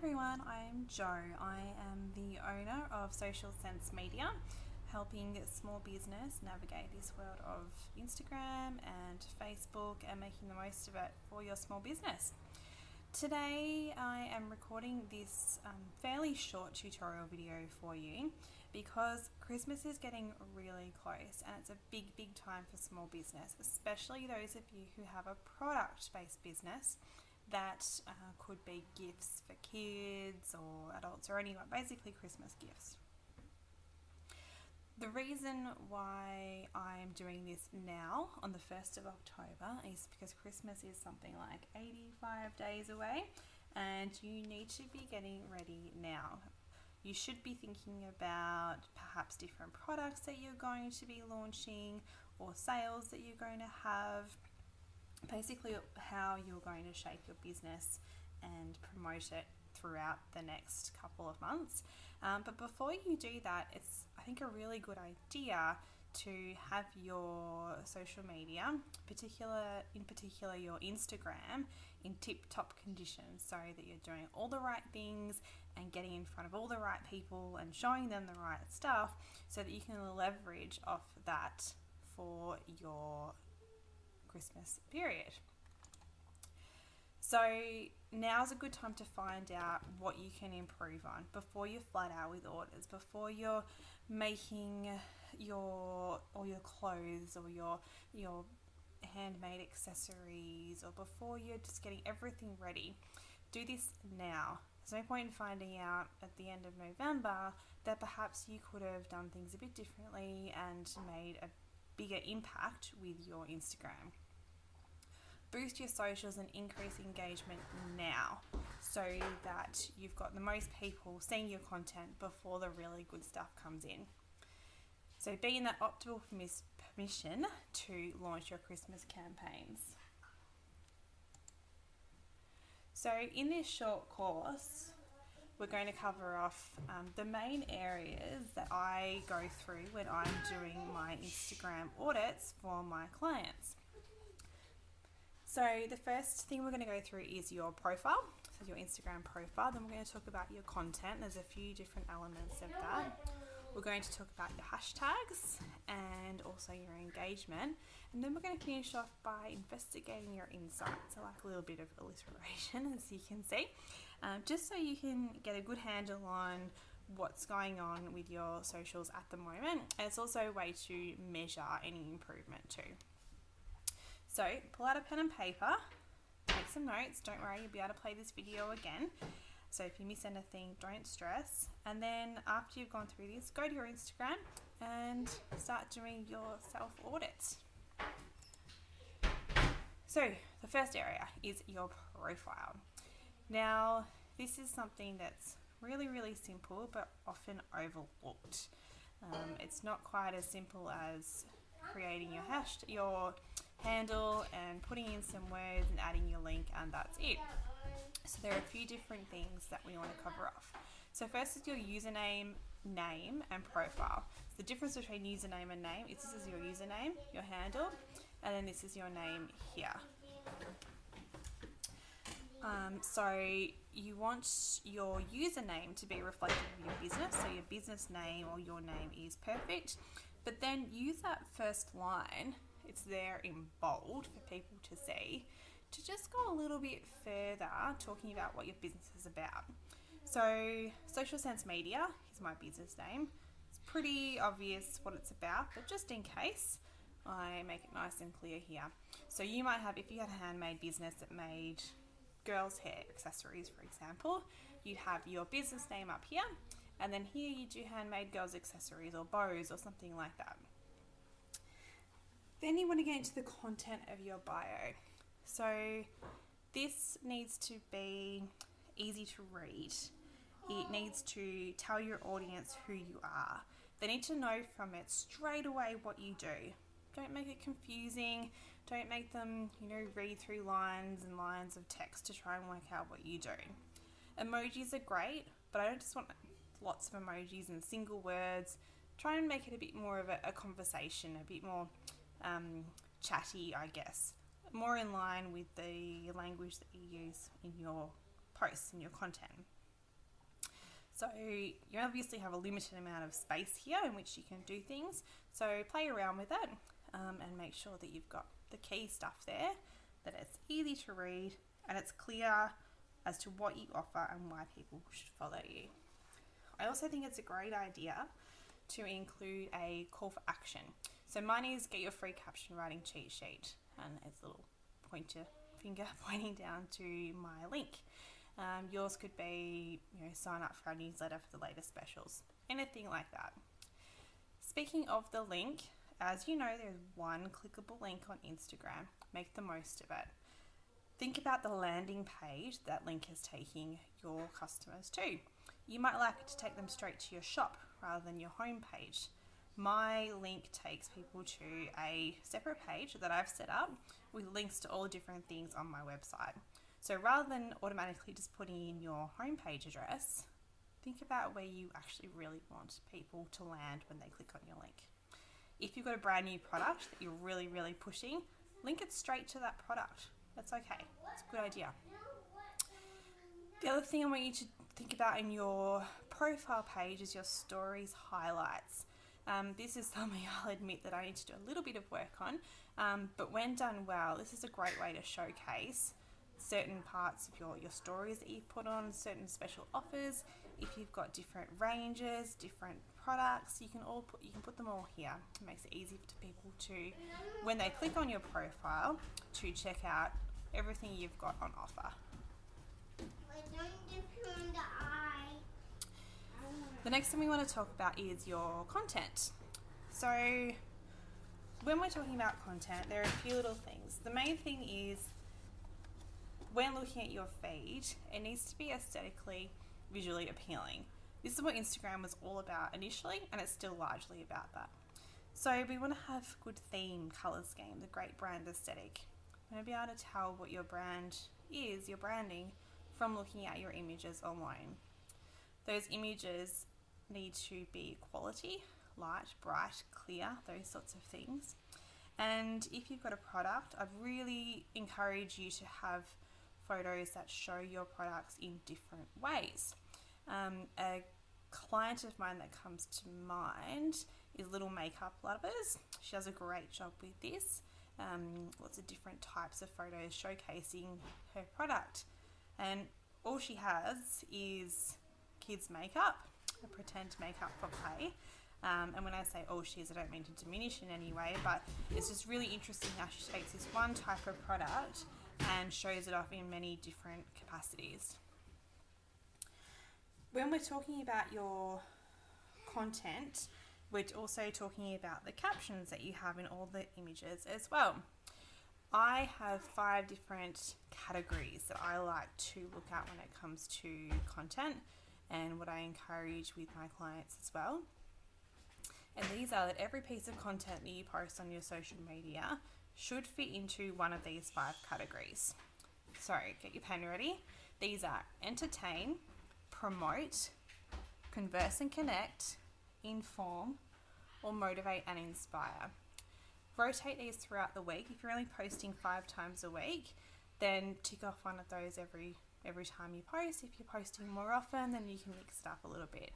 everyone, I'm Jo. I am the owner of Social Sense Media, helping small business navigate this world of Instagram and Facebook and making the most of it for your small business. Today I am recording this fairly short tutorial video for you because Christmas is getting really close and it's a big time for small business, especially those of you who have a product-based business that could be gifts for kids or adults or anyone, basically Christmas gifts. The reason why I'm doing this now on the 1st of October is because Christmas is something like 85 days away and you need to be getting ready now. You should be thinking about perhaps different products that you're going to be launching or sales that you're going to have, basically how you're going to shape your business and promote it throughout the next couple of months. But before you do that, it's, I think, a really good idea to have your social media, in particular your Instagram, in tip-top condition so that you're doing all the right things and getting in front of all the right people and showing them the right stuff so that you can leverage off that for your Christmas period. So now's a good time to find out what you can improve on before you're flat out with orders, before you're making all your clothes or your handmade accessories, or before you're just getting everything ready. Do this now. There's no point in finding out at the end of November that perhaps you could have done things a bit differently and made a bigger impact with your Instagram. Boost your socials and increase engagement now so that you've got the most people seeing your content before the really good stuff comes in. So be in that optimal permission to launch your Christmas campaigns. So in this short course, we're going to cover off the main areas that I go through when I'm doing my Instagram audits for my clients. So the first thing we're going to go through is your profile, so your Instagram profile. Then we're going to talk about your content. There's a few different elements of that. We're going to talk about your hashtags and also your engagement. And then we're going to finish off by investigating your insights, so like a little bit of alliteration, as you can see, just so you can get a good handle on what's going on with your socials at the moment. And it's also a way to measure any improvement too. So pull out a pen and paper, take some notes. Don't worry, you'll be able to play this video again. So if you miss anything, don't stress. And then after you've gone through this, go to your Instagram and start doing your self-audits. So the first area is your profile. Now, this is something that's really simple but often overlooked. It's not quite as simple as creating your handle and putting in some words and adding your link, and that's it. So there are a few different things that we want to cover off. So first is your username, name, and profile. So the difference between username and name is this is your username, your handle, and then this is your name here. So you want your username to be reflective of your business, so your business name or your name is perfect, but then use that first line, it's there in bold for people to see, to just go a little bit further talking about what your business is about. So Social Sense Media is my business name. It's pretty obvious what it's about, but just in case, I make it nice and clear here. So you might have, if you had a handmade business that made girls' hair accessories, for example, you'd have your business name up here, and then here you do handmade girls' accessories or bows or something like that. Then you want to get into the content of your bio. So this needs to be easy to read. It needs to tell your audience who you are. They need to know from it straight away what you do. Don't make it confusing. Don't make them, read through lines and lines of text to try and work out what you do. Emojis are great, but I don't just want lots of emojis and single words. Try and make it a bit more of a conversation, a bit more chatty, I guess. More in line with the language that you use in your posts and your content. So you obviously have a limited amount of space here in which you can do things. So play around with it and make sure that you've got the key stuff there, that it's easy to read and it's clear as to what you offer and why people should follow you. I also think it's a great idea to include a call for action. So mine is get your free caption writing cheat sheet, and it's a little pointer finger pointing down to my link. Yours could be, sign up for our newsletter for the latest specials, anything like that. Speaking of the link, as you know, there's one clickable link on Instagram. Make the most of it. Think about the landing page that link is taking your customers to. You might like it to take them straight to your shop rather than your home page. My link takes people to a separate page that I've set up with links to all different things on my website. So rather than automatically just putting in your homepage address, think about where you actually really want people to land when they click on your link. If you've got a brand new product that you're really, really pushing, link it straight to that product. That's okay. It's a good idea. The other thing I want you to think about in your profile page is your stories highlights. This is something I'll admit that I need to do a little bit of work on, but when done well, this is a great way to showcase certain parts of your stories that you've put on, certain special offers. If you've got different ranges, different products, you can put them all here. It makes it easy for people to, when they click on your profile, to check out everything you've got on offer. The next thing we want to talk about is your content. So when we're talking about content, there are a few little things. The main thing is, when looking at your feed, it needs to be aesthetically, visually appealing. This is what Instagram was all about initially, and it's still largely about that. So we want to have good theme, colour scheme, the great brand aesthetic. You want to be able to tell what your brand is, your branding, from looking at your images alone. Those images need to be quality, light, bright, clear, those sorts of things. And if you've got a product, I'd really encourage you to have photos that show your products in different ways. A client of mine that comes to mind is Little Makeup Lovers. She does a great job with this. Lots of different types of photos showcasing her product. And all she has is kids makeup, a pretend makeup for play. And when I say all she is, I don't mean to diminish in any way, but it's just really interesting how she takes this one type of product and shows it off in many different capacities. When we're talking about your content, we're also talking about the captions that you have in all the images as well. I have 5 different categories that I like to look at when it comes to content, and what I encourage with my clients as well. And these are that every piece of content that you post on your social media should fit into one of these 5 categories. So get your pen ready. These are entertain, promote, converse and connect, inform, or motivate and inspire. Rotate these throughout the week. If you're only posting 5 times a week, then tick off one of those every time you post. If you're posting more often, then you can mix it up a little bit.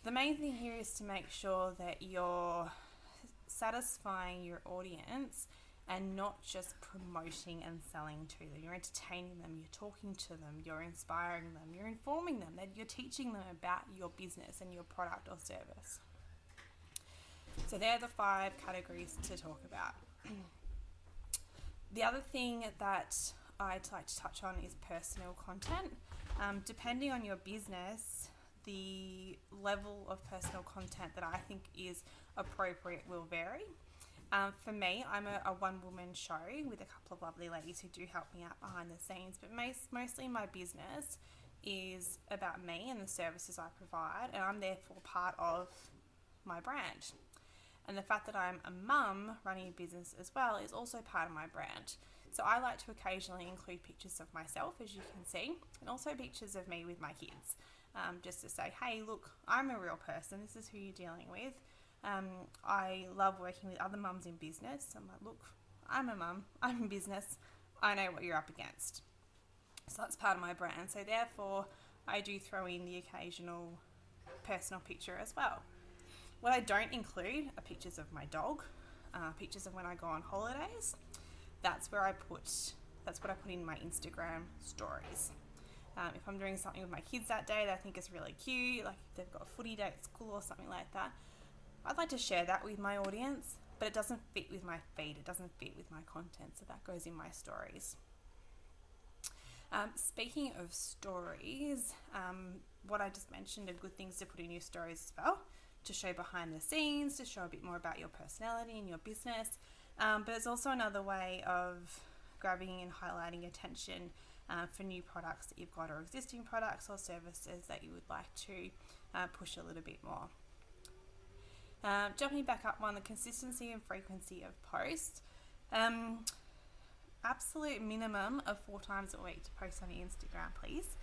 The main thing here is to make sure that you're satisfying your audience and not just promoting and selling to them. You're entertaining them, you're talking to them, you're inspiring them, you're informing them, that you're teaching them about your business and your product or service. So they're the 5 categories to talk about. The other thing that I'd like to touch on is personal content. Depending on your business, the level of personal content that I think is appropriate will vary. For me, I'm a one-woman show with a couple of lovely ladies who do help me out behind the scenes, but mostly my business is about me and the services I provide, and I'm therefore part of my brand. And the fact that I'm a mum running a business as well is also part of my brand. So I like to occasionally include pictures of myself, as you can see, and also pictures of me with my kids, just to say, hey, look, I'm a real person. This is who you're dealing with. I love working with other mums in business. I'm like, look, I'm a mum, I'm in business, I know what you're up against. So that's part of my brand. So therefore, I do throw in the occasional personal picture as well. What I don't include are pictures of my dog, pictures of when I go on holidays. That's what I put in my Instagram stories. If I'm doing something with my kids that day that I think is really cute, like if they've got a footy day at school or something like that, I'd like to share that with my audience, but it doesn't fit with my feed, it doesn't fit with my content, so that goes in my stories. Speaking of stories, what I just mentioned are good things to put in your stories as well, to show behind the scenes, to show a bit more about your personality and your business, but it's also another way of grabbing and highlighting attention for new products that you've got, or existing products or services that you would like to push a little bit more. Jumping back up on the consistency and frequency of posts, absolute minimum of 4 times a week to post on your Instagram, please.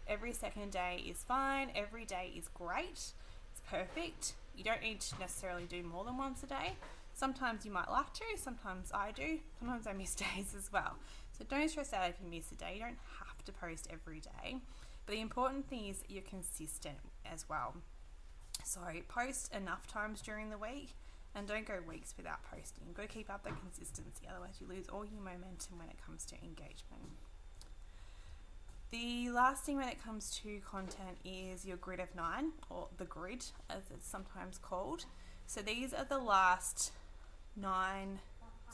Every second day is fine, every day is great, it's perfect. You don't need to necessarily do more than once a day. Sometimes you might like to, sometimes I do, sometimes I miss days as well. So don't stress out if you miss a day, you don't have to post every day. But the important thing is that you're consistent as well. So post enough times during the week and don't go weeks without posting. You've got to keep up the consistency, otherwise you lose all your momentum when it comes to engagement. The last thing when it comes to content is your grid of 9, or the grid as it's sometimes called. So these are the last 9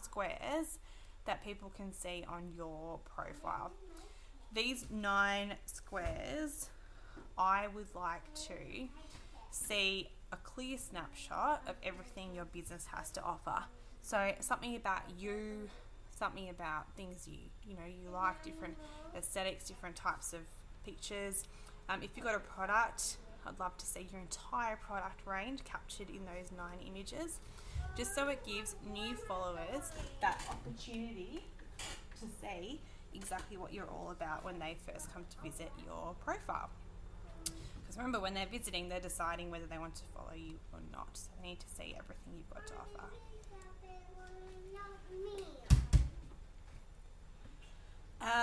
squares that people can see on your profile. These 9 squares, I would like to see a clear snapshot of everything your business has to offer. So something about you, something about things you like, different aesthetics, different types of pictures. If you've got a product, I'd love to see your entire product range captured in those 9 images, just so it gives new followers that opportunity to see exactly what you're all about when they first come to visit your profile. Because remember, when they're visiting, they're deciding whether they want to follow you or not, so they need to see everything you've got to offer.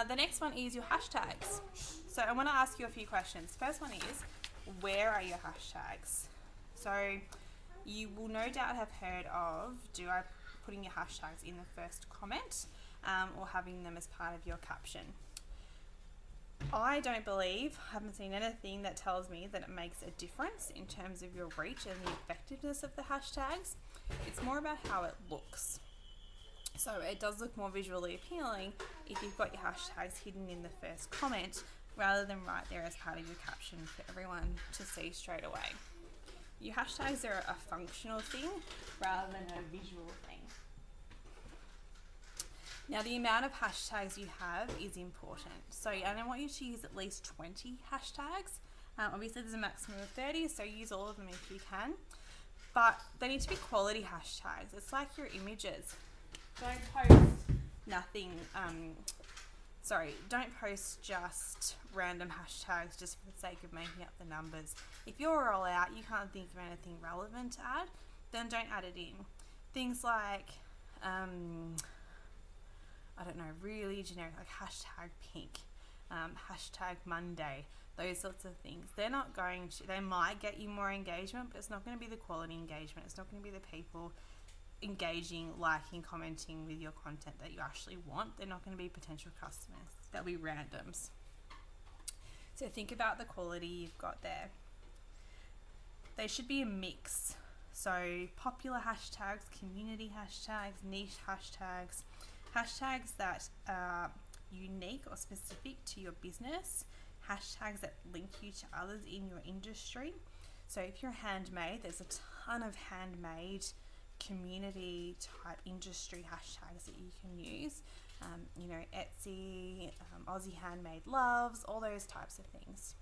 The next one is your hashtags. So I want to ask you a few questions. First one is, where are your hashtags? So you will no doubt have heard of putting your hashtags in the first comment, or having them as part of your caption. I haven't seen anything that tells me that it makes a difference in terms of your reach and the effectiveness of the hashtags. It's more about how it looks. So it does look more visually appealing if you've got your hashtags hidden in the first comment rather than right there as part of your caption for everyone to see straight away. Your hashtags are a functional thing rather than a visual thing. Now, the amount of hashtags you have is important. So I want you to use at least 20 hashtags. Obviously there's a maximum of 30, so use all of them if you can. But they need to be quality hashtags. It's like your images. Don't post don't post just random hashtags just for the sake of making up the numbers. If you're all out, you can't think of anything relevant to add, then don't add it in. Things like, really generic, like hashtag pink, hashtag Monday, those sorts of things. They might get you more engagement, but it's not going to be the quality engagement. It's not going to be the people engaging, liking, commenting with your content that you actually want. They're not going to be potential customers. They'll be randoms. So think about the quality you've got there. They should be a mix. So popular hashtags, community hashtags, niche hashtags, hashtags that are unique or specific to your business, hashtags that link you to others in your industry. So if you're handmade, there's a ton of handmade community type industry hashtags that you can use. Etsy, Aussie Handmade Loves, all those types of things.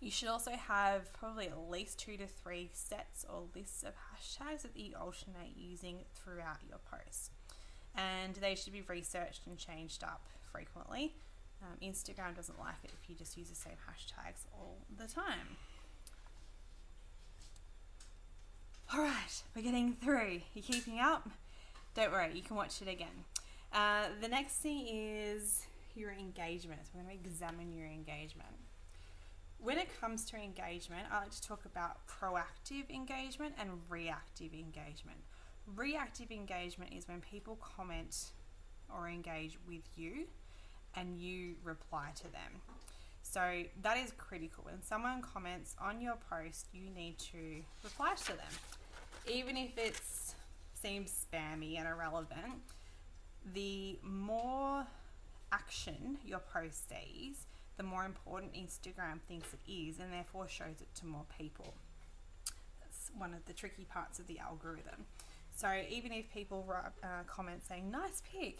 You should also have probably at least 2 to 3 sets or lists of hashtags that you alternate using throughout your posts. And they should be researched and changed up frequently. Instagram doesn't like it if you just use the same hashtags all the time. All right, we're getting through. You keeping up? Don't worry, you can watch it again. The next thing is your engagement. So we're going to examine your engagement. When it comes to engagement, I like to talk about proactive engagement and reactive engagement. Reactive engagement is when people comment or engage with you and you reply to them. So that is critical. When someone comments on your post, you need to reply to them. Even if it seems spammy and irrelevant, the more action your post sees, the more important Instagram thinks it is, and therefore shows it to more people. That's one of the tricky parts of the algorithm. So even if people write comment saying nice pic,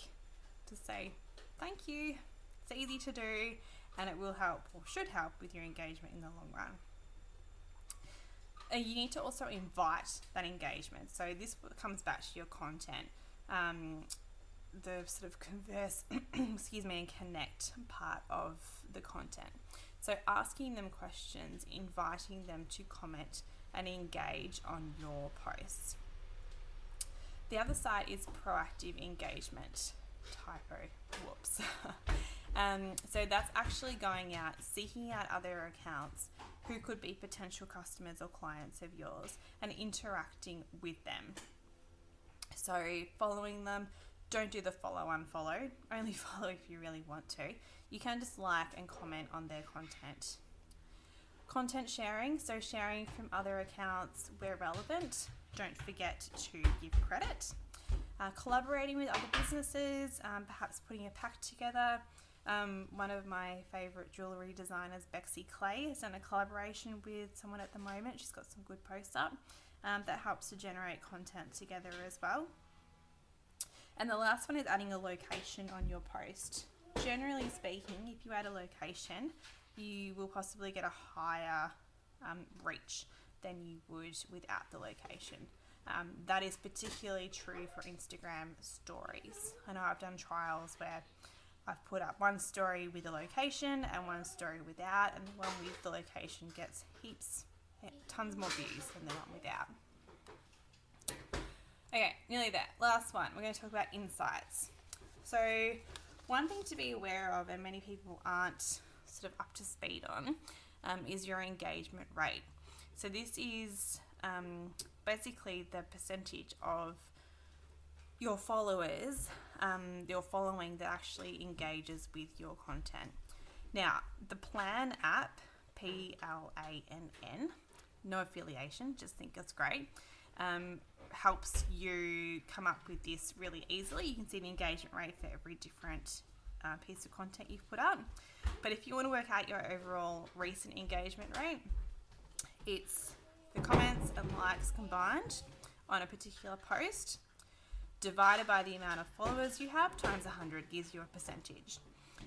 to say thank you, it's easy to do, and it will help or should help with your engagement in the long run. You need to also invite that engagement. So this comes back to your content, the sort of converse, and connect part of the content. So asking them questions, inviting them to comment and engage on your posts. The other side is proactive engagement. Typo, whoops. So that's actually going out, seeking out other accounts who could be potential customers or clients of yours and interacting with them. So following them, don't do the follow unfollow, only follow if you really want to. You can just like and comment on their content. Content sharing, so sharing from other accounts where relevant. Don't forget to give credit. Collaborating with other businesses, perhaps putting a pack together. One of my favourite jewellery designers, Bexy Clay, has done a collaboration with someone at the moment. She's got some good posts up that helps to generate content together as well. And the last one is adding a location on your post. Generally speaking, if you add a location, you will possibly get a higher reach than you would without the location. That is particularly true for Instagram stories. I know I've done trials where I've put up one story with a location and one story without, and the one with the location gets tons more views than the one without. Okay, nearly there. Last one, we're going to talk about insights. So one thing to be aware of, and many people aren't sort of up to speed on, is your engagement rate. So this is basically the percentage of your followers, your following that actually engages with your content. Now, the Plan app, PLANN, no affiliation, just think it's great, helps you come up with this really easily. You can see the engagement rate for every different piece of content you've put up. But if you want to work out your overall recent engagement rate, it's the comments and likes combined on a particular post divided by the amount of followers you have times 100 gives you a percentage.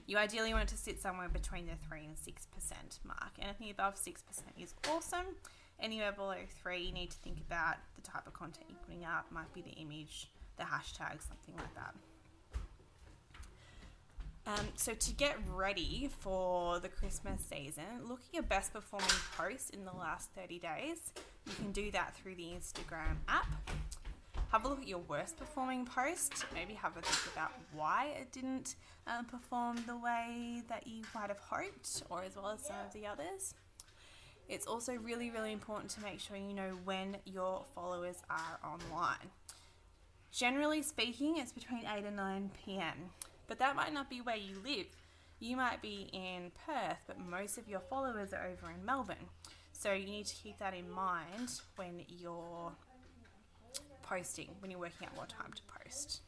You ideally want it to sit somewhere between the 3 and 6% mark. Anything above 6% is awesome. Anywhere below 3, you need to think about the type of content you're putting out. Might be the image, the hashtag, something like that. So to get ready for the Christmas season, look at your best performing post in the last 30 days. You can do that through the Instagram app. Have a look at your worst performing post. Maybe have a think about why it didn't perform the way that you might have hoped, or as well as some of the others. It's also really, really important to make sure you know when your followers are online. Generally speaking, it's between 8 and 9 p.m. But that might not be where you live. You might be in Perth, but most of your followers are over in Melbourne. So you need to keep that in mind when you're posting, when you're working out what time to post.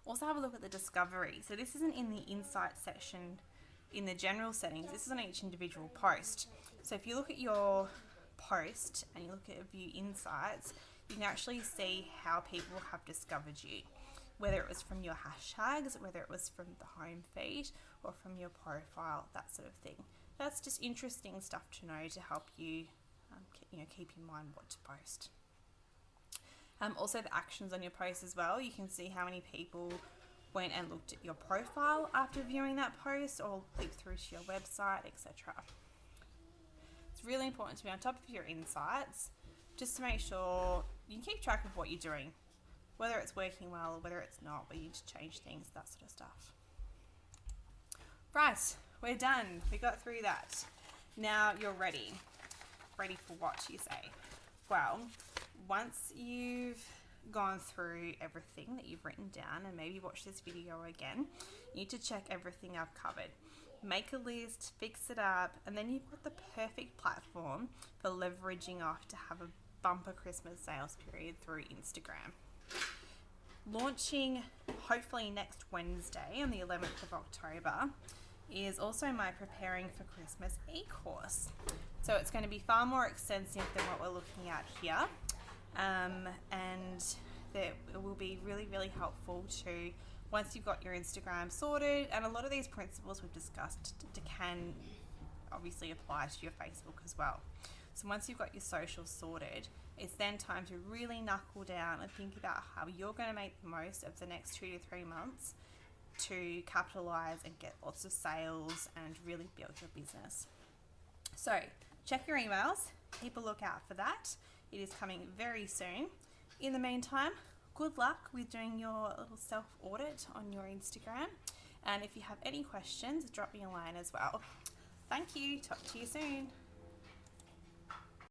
Also have a look at the discovery. So this isn't in the insight section in the general settings. This is on each individual post. So if you look at your post and you look at view insights, you can actually see how people have discovered you. Whether it was from your hashtags, whether it was from the home feed or from your profile, that sort of thing. That's just interesting stuff to know to help you, keep in mind what to post. Also the actions on your post as well. You can see how many people went and looked at your profile after viewing that post or clicked through to your website, etc. It's really important to be on top of your insights just to make sure you can keep track of what you're doing. Whether it's working well or whether it's not, whether you need to change things, that sort of stuff. Right, we're done. We got through that. Now you're ready. Ready for what, you say? Well, once you've gone through everything that you've written down and maybe watch this video again, you need to check everything I've covered. Make a list, fix it up, and then you've got the perfect platform for leveraging off to have a bumper Christmas sales period through Instagram. Launching hopefully next Wednesday on the 11th of October is also my Preparing for Christmas e-course. So it's going to be far more extensive than what we're looking at here, and that it will be really, really helpful to, once you've got your Instagram sorted, and a lot of these principles we've discussed can obviously apply to your Facebook as well. So once you've got your social sorted, it's then time to really knuckle down and think about how you're going to make the most of the next 2 to 3 months to capitalize and get lots of sales and really build your business. So check your emails, keep a lookout for that. It is coming very soon. In the meantime, good luck with doing your little self-audit on your Instagram. And if you have any questions, drop me a line as well. Thank you. Talk to you soon.